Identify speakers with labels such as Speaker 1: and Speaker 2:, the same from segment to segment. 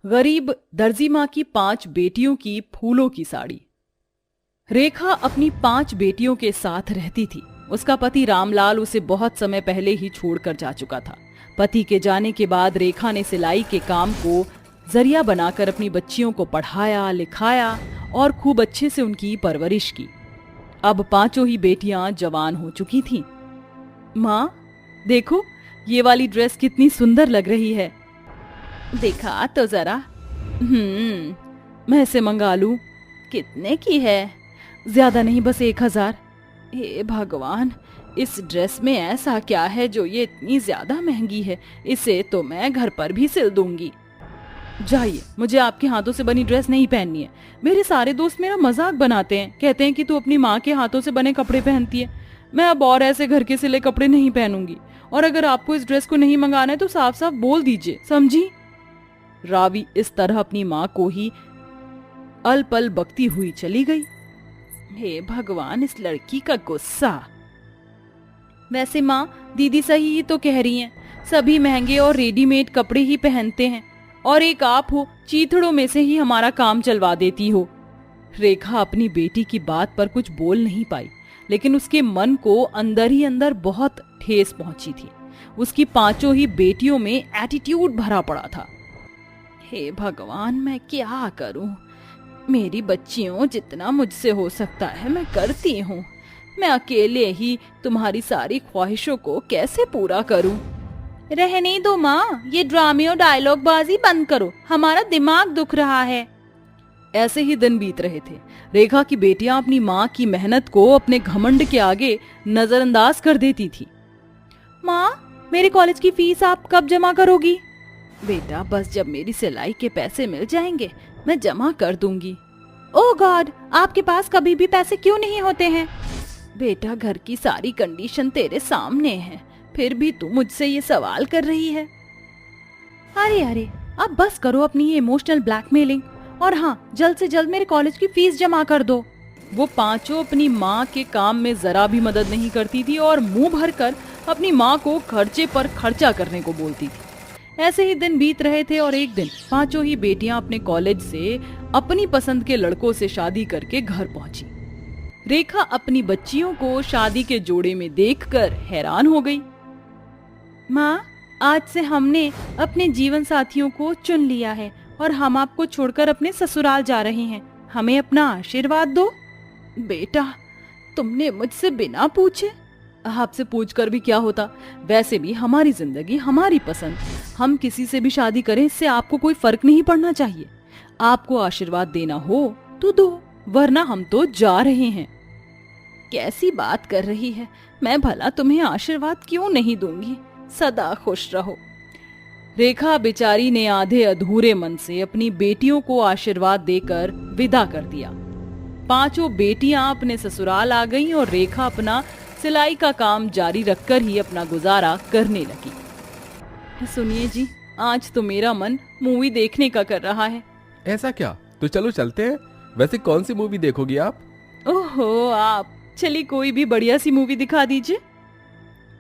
Speaker 1: गरीब दर्जी माँ की 5 बेटियों की फूलों की साड़ी। रेखा अपनी 5 बेटियों के साथ रहती थी। उसका पति रामलाल उसे बहुत समय पहले ही छोड़कर जा चुका था। पति के जाने के बाद रेखा ने सिलाई के काम को जरिया बनाकर अपनी बच्चियों को पढ़ाया लिखाया और खूब अच्छे से उनकी परवरिश की। अब 5 ही बेटियां जवान हो चुकी थीं। माँ, देखो ये वाली ड्रेस कितनी सुंदर लग रही है। दिखा तो जरा। मैं इसे मंगा लूं। कितने की है? ज्यादा नहीं, बस 1000। हे भगवान, इस ड्रेस में ऐसा क्या है जो ये इतनी ज्यादा महंगी है? इसे तो मैं घर पर भी सिल दूंगी। जाइए, मुझे आपके हाथों से बनी ड्रेस नहीं पहननी है। मेरे सारे दोस्त मेरा मजाक बनाते हैं, कहते हैं कि तू अपनी माँ के हाथों से बने कपड़े पहनती है। मैं अब और ऐसे घर के सिले कपड़े नहीं पहनूंगी। और अगर आपको इस ड्रेस को नहीं मंगाना है तो साफ साफ बोल दीजिए, समझी? रावी इस तरह अपनी माँ को ही अलपल बकती हुई चली गई। हे भगवान, इस लड़की का गुस्सा। वैसे माँ, दीदी सही ही तो कह रही हैं, सभी महंगे और रेडीमेड कपड़े ही पहनते हैं और एक आप हो, चीथड़ों में से ही हमारा काम चलवा देती हो। रेखा अपनी बेटी की बात पर कुछ बोल नहीं पाई, लेकिन उसके मन को अंदर ही अंदर बहुत ठेस पहुंची थी। उसकी 5 ही बेटियों में एटीट्यूड भरा पड़ा था। हे भगवान, मैं क्या करूं? मेरी बच्चियों, जितना मुझसे हो सकता है मैं करती हूँ। मैं अकेले ही तुम्हारी सारी ख्वाहिशों को कैसे पूरा करूं? रहने दो माँ, ये ड्रामे और डायलॉग बाजी बंद करो, हमारा दिमाग दुख रहा है। ऐसे ही दिन बीत रहे थे। रेखा की बेटियां अपनी माँ की मेहनत को अपने घमंड के आगे नजरअंदाज कर देती थी। माँ, मेरे कॉलेज की फीस आप कब जमा करोगी? बेटा, बस जब मेरी सिलाई के पैसे मिल जाएंगे मैं जमा कर दूंगी। ओह गॉड, आपके पास कभी भी पैसे क्यों नहीं होते हैं? बेटा, घर की सारी कंडीशन तेरे सामने है, फिर भी तू मुझसे ये सवाल कर रही है। अरे, अब बस करो अपनी ये इमोशनल ब्लैकमेलिंग और हाँ, जल्द से जल्द मेरे कॉलेज की फीस जमा कर दो। वो 5 अपनी माँ के काम में जरा भी मदद नहीं करती थी और मुंह भरकर अपनी माँ को खर्चे पर खर्चा करने को बोलती थी। ऐसे ही दिन बीत रहे थे और एक दिन 5 ही बेटियां अपने कॉलेज से अपनी पसंद के लड़कों से शादी करके घर पहुंची। रेखा अपनी बच्चियों को शादी के जोड़े में देखकर हैरान हो गई। माँ, आज से हमने अपने जीवन साथियों को चुन लिया है और हम आपको छोड़कर अपने ससुराल जा रहे हैं। हमें अपना आशीर्वाद दो। बेटा, तुमने मुझसे बिना पूछे? आपसे पूछकर भी क्या होता? वैसे भी हमारी जिंदगी हमारी पसंद, हम किसी से भी शादी करें इससे आपको कोई फर्क नहीं पड़ना चाहिए। आपको आशीर्वाद देना हो तो दो, वरना हम तो जा रहे हैं। कैसी बात कर रही है? मैं भला तुम्हें आशीर्वाद क्यों नहीं दूंगी? सदा खुश रहो। रेखा बेचारी ने आधे अधूरे मन से अपनी बेटियों को आशीर्वाद देकर विदा कर दिया। 5 बेटियां अपने ससुराल आ गईं और रेखा अपना सिलाई का काम जारी रखकर ही अपना गुजारा करने लगी। सुनिए जी, आज तो मेरा मन मूवी देखने का कर रहा है।
Speaker 2: ऐसा क्या? तो चलो चलते हैं। वैसे कौन सी मूवी देखोगी आप?
Speaker 1: ओहो, आप चलिए कोई भी बढ़िया सी मूवी दिखा दीजिए।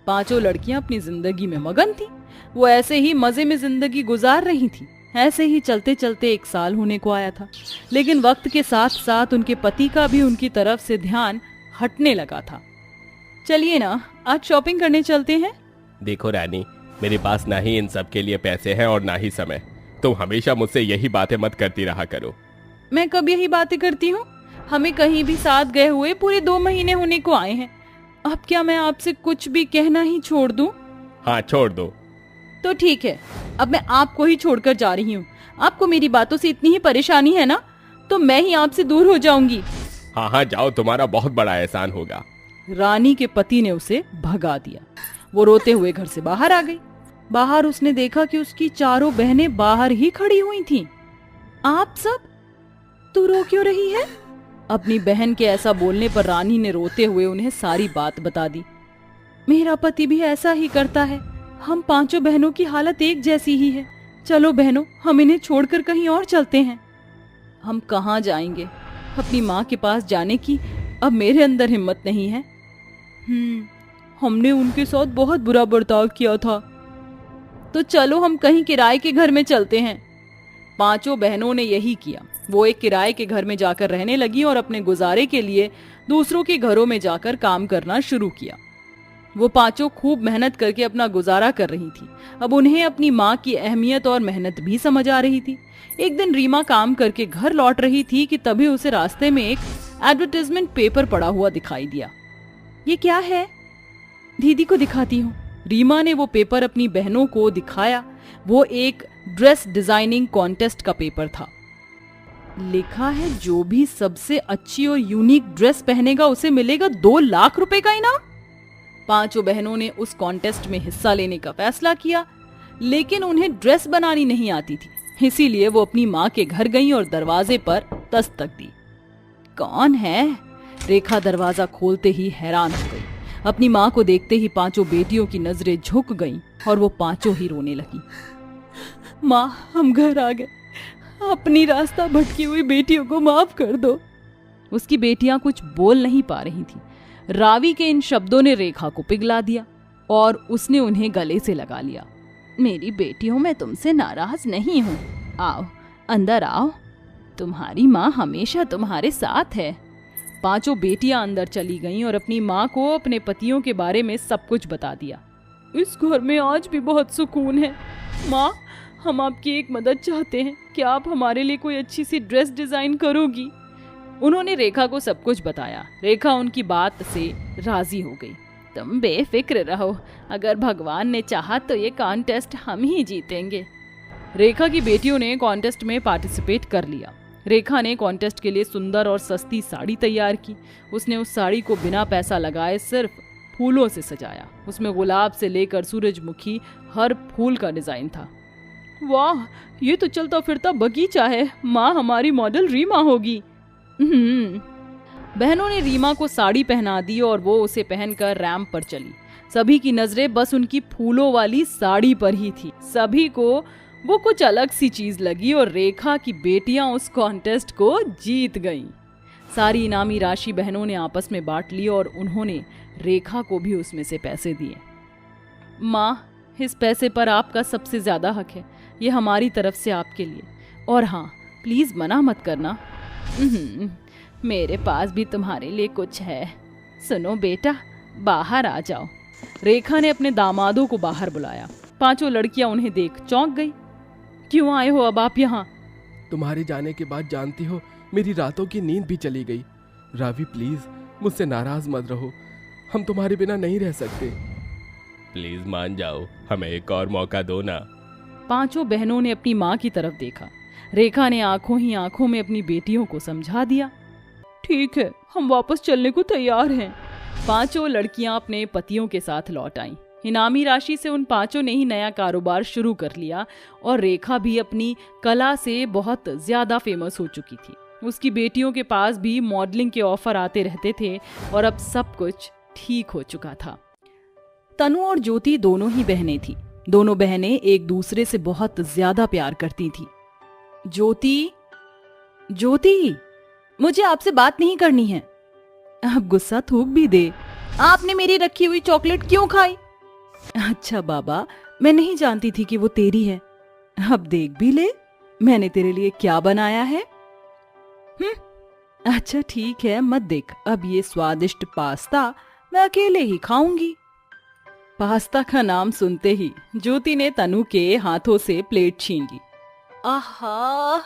Speaker 1: 5 लड़कियां अपनी जिंदगी में मगन थी। वो ऐसे ही मजे में जिंदगी गुजार रही थी। ऐसे ही चलते चलते 1 साल होने को आया था, लेकिन वक्त के साथ साथ उनके पति का भी उनकी तरफ से ध्यान हटने लगा था। चलिए ना, आज शॉपिंग करने चलते हैं।
Speaker 2: देखो रानी, मेरे पास ना ही इन सब के लिए पैसे हैं और ना ही समय। तुम हमेशा मुझसे यही बातें मत करती रहा करो।
Speaker 1: मैं कब यही बातें करती हूँ? हमें कहीं भी साथ गए हुए पूरे 2 महीने होने को आए हैं। अब क्या मैं आपसे कुछ भी कहना ही छोड़ दूं?
Speaker 2: हाँ, छोड़ दो।
Speaker 1: तो ठीक है, अब मैं आपको ही छोड़कर जा रही हूँ। आपको मेरी बातों से इतनी ही परेशानी है ना, तो मैं ही आपसे दूर हो जाऊंगी।
Speaker 2: हाँ, जाओ, तुम्हारा बहुत बड़ा एहसान होगा।
Speaker 1: रानी के पति ने उसे भगा दिया। वो रोते हुए घर से बाहर आ गई। बाहर उसने देखा कि उसकी 4 बहनें बाहर ही खड़ी हुई थीं। आप सब, तू रो क्यों रही है? अपनी बहन के ऐसा बोलने पर रानी ने रोते हुए उन्हें सारी बात बता दी। मेरा पति भी ऐसा ही करता है। हम 5 बहनों की हालत एक जैसी ही है। चलो बहनों, हम इन्हें छोड़कर कहीं और चलते हैं। हम कहाँ जाएंगे? अपनी माँ के पास जाने की अब मेरे अंदर हिम्मत नहीं है। हमने उनके साथ बहुत बुरा बर्ताव किया था। तो चलो हम कहीं किराए के घर में चलते हैं। पांचों बहनों ने यही किया। वो एक किराए के घर में जाकर रहने लगी और अपने गुजारे के लिए दूसरों के घरों में जाकर काम करना शुरू किया। वो पांचों खूब मेहनत करके अपना गुजारा कर रही थी। अब उन्हें अपनी माँ की अहमियत और मेहनत भी समझ आ रही थी। एक दिन रीमा काम करके घर लौट रही थी कि तभी उसे रास्ते में एक एडवर्टाइजमेंट पेपर पड़ा हुआ दिखाई दिया। ये क्या है? दीदी को दिखाती हूँ। रीमा ने वो पेपर अपनी बहनों को दिखाया। वो एक ड्रेस डिजाइनिंग कॉन्टेस्ट का पेपर था। लिखा है जो भी सबसे अच्छी और यूनिक ड्रेस पहनेगा उसे मिलेगा 2 लाख रुपए का इनाम। पांचों बहनों ने उस कॉन्टेस्ट में हिस्सा लेने का फैसला किया, लेकिन उन्हें ड्रेस बनानी नहीं आती थी। इसीलिए वो अपनी माँ के घर गईं और दरवाजे पर दस्तक दी। कौन है? रेखा दरवाजा खोलते ही हैरान हो गई। अपनी माँ को देखते ही पांचों बेटियों की नजरें झुक गईं और वो पांचों ही रोने लगी। माँ, हम घर आ गए। अपनी रास्ता भटकी हुई बेटियों को माफ कर दो। उसकी बेटियां कुछ बोल नहीं पा रही थी। रावी के इन शब्दों ने रेखा को पिघला दिया और उसने उन्हें गले से लगा लिया। मेरी बेटियों, मैं तुमसे नाराज नहीं हूँ। आओ, अंदर आओ। तुम्हारी माँ हमेशा तुम्हारे साथ है। पांचों बेटियां अंदर चली गईं और अपनी माँ को अपने पतियों के बारे में सब कुछ बता दिया। इस घर में आज भी बहुत सुकून है। माँ, हम आपकी एक मदद चाहते हैं। क्या आप हमारे लिए कोई अच्छी सी ड्रेस डिजाइन करोगी? उन्होंने रेखा को सब कुछ बताया। रेखा उनकी बात से राजी हो गई। तुम बेफिक्र रहो, अगर भगवान ने चाहा तो ये कॉन्टेस्ट हम ही जीतेंगे। रेखा की बेटियों ने कॉन्टेस्ट में पार्टिसिपेट कर लिया। रेखा ने कॉन्टेस्ट के लिए सुंदर और सस्ती साड़ी तैयार की। उसने उस साड़ी को बिना पैसा लगाए सिर्फ फूलों से सजाया। उसमें गुलाब से लेकर सूरजमुखी हर फूल का डिजाइन था। वाह, ये तो चलता फिरता बगीचा है। माँ, हमारी मॉडल रीमा होगी। बहनों ने रीमा को साड़ी पहना दी और वो उसे पहनकर रैंप पर चली। सभी की नजरें बस उनकी फूलों वाली साड़ी पर ही थी। सभी को वो कुछ अलग सी चीज लगी और रेखा की बेटियां उस कॉन्टेस्ट को जीत गईं। सारी इनामी राशि बहनों ने आपस में बांट ली और उन्होंने रेखा को भी उसमें से पैसे दिए। माँ, इस पैसे पर आपका सबसे ज्यादा हक है। ये हमारी तरफ से आपके लिए। और हाँ, प्लीज मना मत करना। मेरे पास भी तुम्हारे लिए कुछ है। सुनो बेटा, बाहर आ जाओ। रेखा ने अपने दामादों को बाहर बुलाया। पांचों लड़कियां उन्हें देख चौंक गई। क्यों आए हो अब आप यहाँ?
Speaker 2: तुम्हारे जाने के बाद जानती हो, मेरी रातों की नींद भी चली गई। रावी, प्लीज मुझसे नाराज मत रहो। हम तुम्हारे बिना नहीं रह सकते। प्लीज मान जाओ, हमें एक और मौका दो ना।
Speaker 1: पांचों बहनों ने अपनी माँ की तरफ देखा। रेखा ने आंखों ही आंखों में अपनी बेटियों को समझा दिया। ठीक है, हम वापस चलने को तैयार हैं। पांचों लड़कियां अपने पतियों के साथ लौट आईं। इनामी राशि से उन पांचों ने ही नया कारोबार शुरू कर लिया और रेखा भी अपनी कला से बहुत ज्यादा फेमस हो चुकी थी। उसकी बेटियों के पास भी मॉडलिंग के ऑफर आते रहते थे और अब सब कुछ ठीक हो चुका था। तनु और ज्योति दोनों ही बहनें थी। दोनों बहनें एक दूसरे से बहुत ज्यादा प्यार करती थी। ज्योति, ज्योति, मुझे आपसे बात नहीं करनी है। अब गुस्सा थूक भी दे। आपने मेरी रखी हुई चॉकलेट क्यों खाई? अच्छा बाबा, मैं नहीं जानती थी कि वो तेरी है। अब देख भी ले, मैंने तेरे लिए क्या बनाया है। अच्छा ठीक है, मत देख। अब ये स्वादिष्ट पास्ता मैं अकेले ही खाऊंगी। पास्ता का नाम सुनते ही ज्योति ने तनु के हाथों से प्लेट छीन ली। आहा,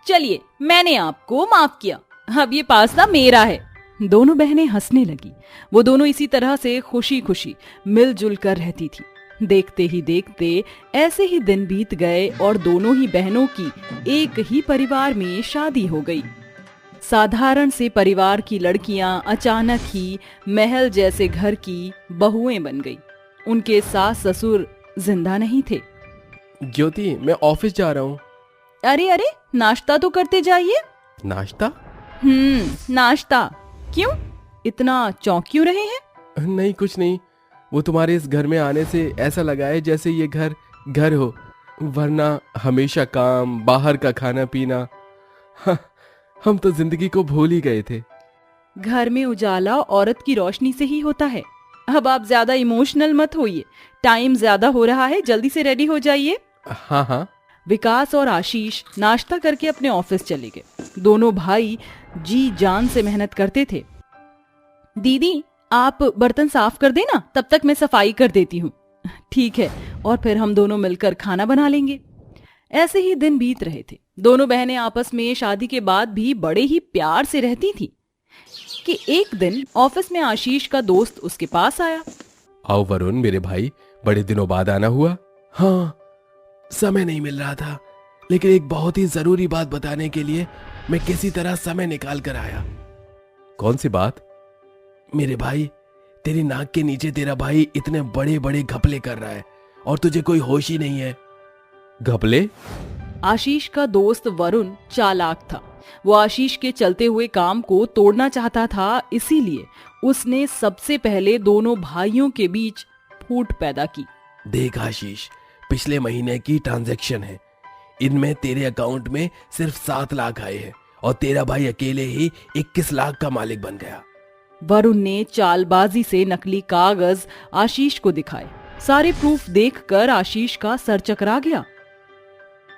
Speaker 1: चलिए, मैंने आपको माफ किया। अब ये पास्ता मेरा है। दोनों बहनें हंसने लगी। वो दोनों इसी तरह से खुशी खुशी मिलजुल कर रहती थी। देखते ही देखते ऐसे ही दिन बीत गए और दोनों ही बहनों की एक ही परिवार में शादी हो गई। साधारण से परिवार की लड़कियां अचानक ही महल जैसे घर की बहुएं बन गई। उनके सास ससुर जिंदा नहीं थे।
Speaker 2: ज्योति, मैं ऑफिस जा रहा हूँ।
Speaker 1: अरे अरे, नाश्ता तो करते जाइए।
Speaker 2: नाश्ता?
Speaker 1: नाश्ता। क्यों, इतना चौंक क्यों रहे हैं?
Speaker 2: नहीं, कुछ नहीं। वो तुम्हारे इस घर में आने से ऐसा लगा है जैसे ये घर घर हो, वरना हमेशा काम, बाहर का खाना पीना। हम तो जिंदगी को भूल ही गए थे।
Speaker 1: घर में उजाला औरत की रोशनी से ही होता है। अब आप ज्यादा इमोशनल मत होइए। टाइम ज्यादा हो रहा है, जल्दी से रेडी हो जाइए।
Speaker 2: हाँ हाँ।
Speaker 1: विकास और आशीष नाश्ता करके अपने ऑफिस चले गए। दोनों भाई जी जान से मेहनत करते थे। दीदी आप बर्तन साफ कर देना, तब तक मैं सफाई कर देती हूँ। ठीक है, और फिर हम दोनों मिलकर खाना बना लेंगे। ऐसे ही दिन बीत रहे थे। दोनों बहनें आपस में शादी के बाद भी बड़े ही प्यार से रहती थी कि एक दिन ऑफिस में आशीष का दोस्त उसके पास आया।
Speaker 2: आओ वरुण मेरे भाई, बड़े दिनों बाद आना हुआ। हाँ, समय नहीं मिल रहा था, लेकिन एक बहुत ही जरूरी बात बताने के लिए मैं किसी तरह समय निकाल कर आया। कौन सी बात? मेरे भाई, तेरी नाक के नीचे तेरा भाई इतने बड़े बड़े घपले कर रहा है और तुझे कोई होश ही नहीं है। घपले?
Speaker 1: आशीष का दोस्त वरुण चालाक था। वो आशीष के चलते हुए काम को तोड़ना चाहता था, इसीलिए उसने सबसे पहले दोनों भाइयों के बीच फूट पैदा की।
Speaker 2: देख आशीष, पिछले महीने की ट्रांजैक्शन है, इनमें तेरे अकाउंट में सिर्फ 7 लाख आए हैं और तेरा भाई अकेले ही 21 लाख का मालिक बन गया।
Speaker 1: वरुण ने चालबाजी से नकली कागज आशीष को दिखाए। सारे प्रूफ देखकर आशीष का सर चकरा गया।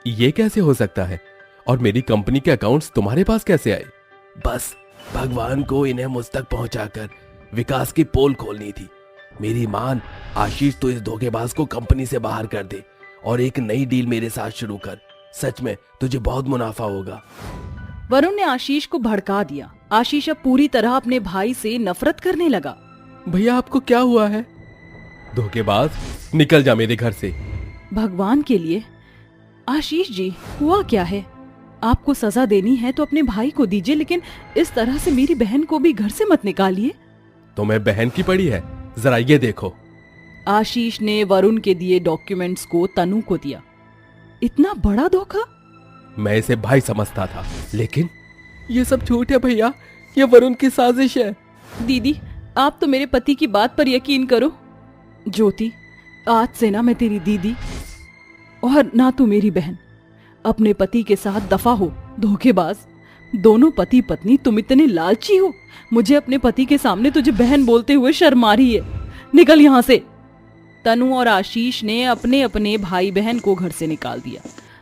Speaker 2: ये कैसे हो सकता है? और मेरी कंपनी के अकाउंट्स तुम्हारे पास कैसे आए? बस भगवान को इन्हें मुझ तक पहुंचाकर विकास की पोल खोलनी थी। मेरी मान, आशीष तो इस धोखेबाज को कंपनी से बाहर कर दे और एक नई डील मेरे साथ शुरू कर। सच में तुझे बहुत मुनाफा होगा।
Speaker 1: वरुण ने आशीष को भड़का दिया। आशीष अब पूरी तरह अपने भाई से नफरत करने लगा।
Speaker 2: भैया आपको क्या हुआ है? धोखेबाज, निकल जा मेरे घर से।
Speaker 1: भगवान के लिए आशीष जी, हुआ क्या है? आपको सजा देनी है तो अपने भाई को दीजिए, लेकिन इस तरह से मेरी बहन को भी घर से मत निकालिए।
Speaker 2: तुम्हें बहन की पड़ी है? जरा ये देखो।
Speaker 1: आशीष ने वरुण के दिए डॉक्यूमेंट्स को तनु को दिया। इतना बड़ा धोखा?
Speaker 2: मैं इसे भाई समझता था, लेकिन ये सब झूठ है भैया, ये वरुण की साजिश है।
Speaker 1: दीदी आप तो मेरे पति की बात पर यकीन करो। ज्योति, आज से ना मैं तेरी दीदी और ना तू मेरी बहन। अपने पति के साथ दफा हो, धोखेबाज। दोनों पति पत्नी तुम इतने लालची हो। मुझे अपने पति के सामने तुझे बहन बोलते हुए शर्म आ रही है। निकल यहाँ से। तनु और आशीष ने अपने अपने भाई बहन को घर से निकाल दिया।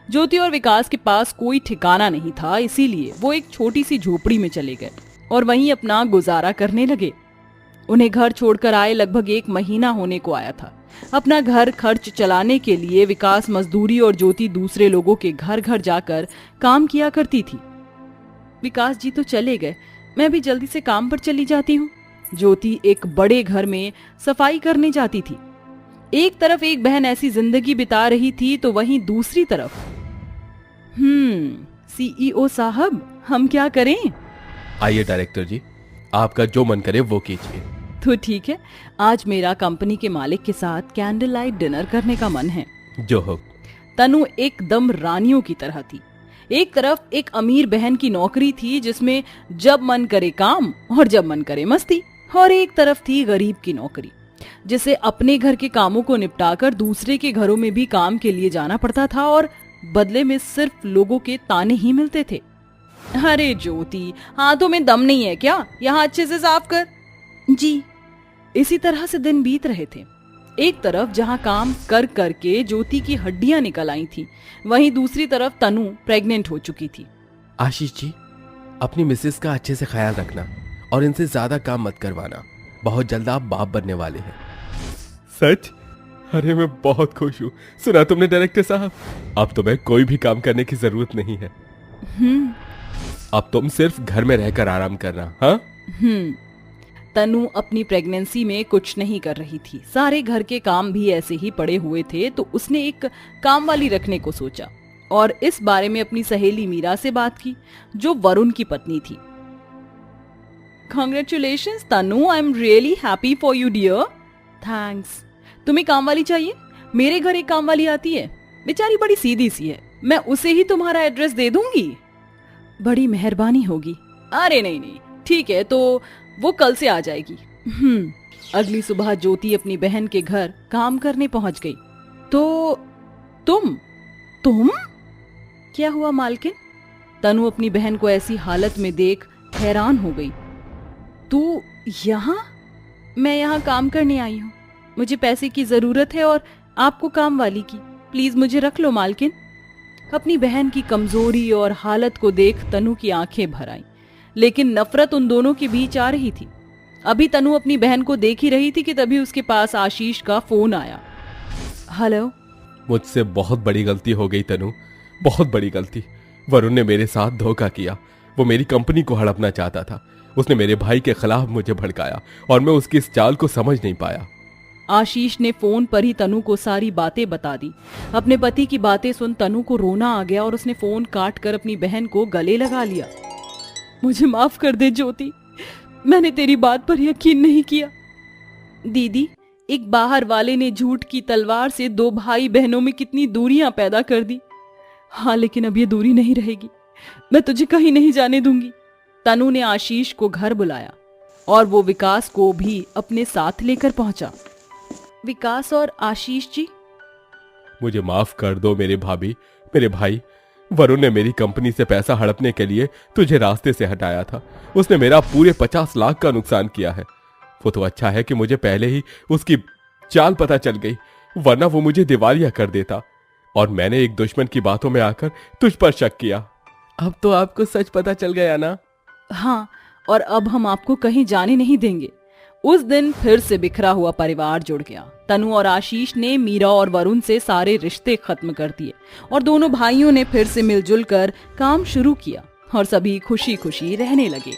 Speaker 1: ज्योति और विकास के पास कोई ठिकाना नहीं था, इसीलिए वो एक छोटी सी झोपड़ी में चले गए और वहीं अपना गुजारा करने लगे। उन्हें घर छोड़कर आए लगभग 1 महीना होने को आया था। अपना घर खर्च चलाने के लिए विकास मजदूरी और ज्योति दूसरे लोगों के घर घर जाकर काम किया करती थी। विकास जी तो चले गए, मैं भी जल्दी से काम पर चली जाती हूँ। ज्योति एक बड़े घर में सफाई करने जाती थी। एक तरफ एक बहन ऐसी जिंदगी बिता रही थी तो वहीं दूसरी तरफ सीईओ साहब, हम क्या करें?
Speaker 2: आइए डायरेक्टर जी, आपका जो मन करे वो कीजिए।
Speaker 1: तो ठीक है, आज मेरा कंपनी के मालिक के साथ कैंडल लाइट डिनर करने का मन है।
Speaker 2: जो हो।
Speaker 1: तनु एकदम रानियों की तरह थी। एक तरफ एक अमीर बहन की नौकरी थी जिसमें जब मन करे काम और जब मन करे मस्ती, और एक तरफ थी गरीब की नौकरी जिसे अपने घर के कामों को निपटाकर दूसरे के घरों में भी काम के लिए जाना पड़ता था और बदले में सिर्फ लोगों के ताने ही मिलते थे। अरे ज्योति, हाथों में दम नहीं है क्या? यहाँ अच्छे से साफ कर। जी। इसी तरह से दिन बीत रहे थे। एक तरफ जहाँ काम कर करके ज्योति की हड्डियां निकल आई थी, वहीं दूसरी तरफ तनु प्रेग्नेंट हो चुकी थी।
Speaker 2: आशीष जी, अपनी मिसेस का अच्छे से ख्याल रखना और इनसे ज्यादा काम मत करवाना। बहुत जल्द आप बाप बनने वाले हैं। सच? अरे मैं बहुत खुश हूँ। सुना तुमने डायरेक्टर साहब? अब तुम्हें कोई भी काम करने की जरूरत नहीं है। अब तुम सिर्फ घर में रहकर आराम करना। हाँ?
Speaker 1: तनु अपनी प्रेगनेंसी में कुछ नहीं कर रही थी। सारे घर के काम भी ऐसे ही पड़े हुए थे, तो उसने एक काम वाली रखने को सोचा और इस बारे में अपनी सहेली मीरा से बात की, जो वरुण की पत्नी थी। Congratulations Tanu, I am really happy for you dear. Thanks. तुम्हें काम वाली चाहिए? मेरे घर एक काम वाली आती है, बेचारी बड़ी सीधी सी है, मैं उसे ही तुम्हारा एड्रेस दे दूंगी। बड़ी मेहरबानी होगी। अरे नहीं नहीं, ठीक है, तो वो कल से आ जाएगी। अगली सुबह ज्योति अपनी बहन के घर काम करने पहुंच गई। तो तुम क्या हुआ मालकिन? तनु अपनी बहन को ऐसी हालत में देख हैरान हो गई। तू यहाँ? मैं यहाँ काम करने आई हूँ। मुझे पैसे की जरूरत है और आपको काम वाली की। प्लीज मुझे रख लो मालकिन। अपनी बहन की कमजोरी और हालत को देख तनु की आंखें भर आईं, लेकिन नफरत उन दोनों के बीच आ रही थी। अभी तनु अपनी बहन को देख ही रही थी कि तभी उसके पास आशीष का फोन आया। हेलो।
Speaker 2: मुझसे बहुत बड़ी गलती हो गई तनु, बहुत बड़ी गलती। वरुण ने मेरे साथ धोखा किया। वो मेरी कंपनी को हड़पना चाहता था। उसने मेरे भाई के खिलाफ मुझे भड़काया और मैं उसकी इस चाल को समझ नहीं पाया।
Speaker 1: आशीष ने फोन पर ही तनु को सारी बातें बता दी। अपने पति की बातें सुन तनु को रोना आ गया और उसने फोन काट कर अपनी बहन को गले लगा लिया। मुझे माफ कर दे ज्योति, मैंने तेरी बात पर यकीन नहीं किया। दीदी, एक बाहर वाले ने झूठ की तलवार से दो भाई बहनों में कितनी दूरियां पैदा कर दी। हाँ, लेकिन अब ये दूरी नहीं रहेगी। मैं तुझे कहीं नहीं जाने दूंगी। तनु ने आशीष को घर बुलाया और वो विकास को भी अपने साथ लेकर पहुंचा। विकास और आशीष जी,
Speaker 2: मुझे माफ कर दो मेरे भाभी, मेरे भाई। वरुण ने मेरी कंपनी से पैसा हड़पने के लिए तुझे रास्ते से हटाया था। उसने मेरा पूरे 50 लाख का नुकसान किया है। वो तो अच्छा है कि मुझे पहले ही उसकी चाल पता चल गई, वरना वो मुझे दिवालिया कर देता। और मैंने एक दुश्मन की बातों में आकर तुझ पर शक किया। अब तो आपको सच पता चल गया ना?
Speaker 1: हाँ, और अब हम आपको कहीं जाने नहीं देंगे। उस दिन फिर से बिखरा हुआ परिवार जुड़ गया। तनु और आशीष ने मीरा और वरुण से सारे रिश्ते खत्म कर दिए और दोनों भाइयों ने फिर से मिलजुल कर काम शुरू किया और सभी खुशी खुशी रहने लगे।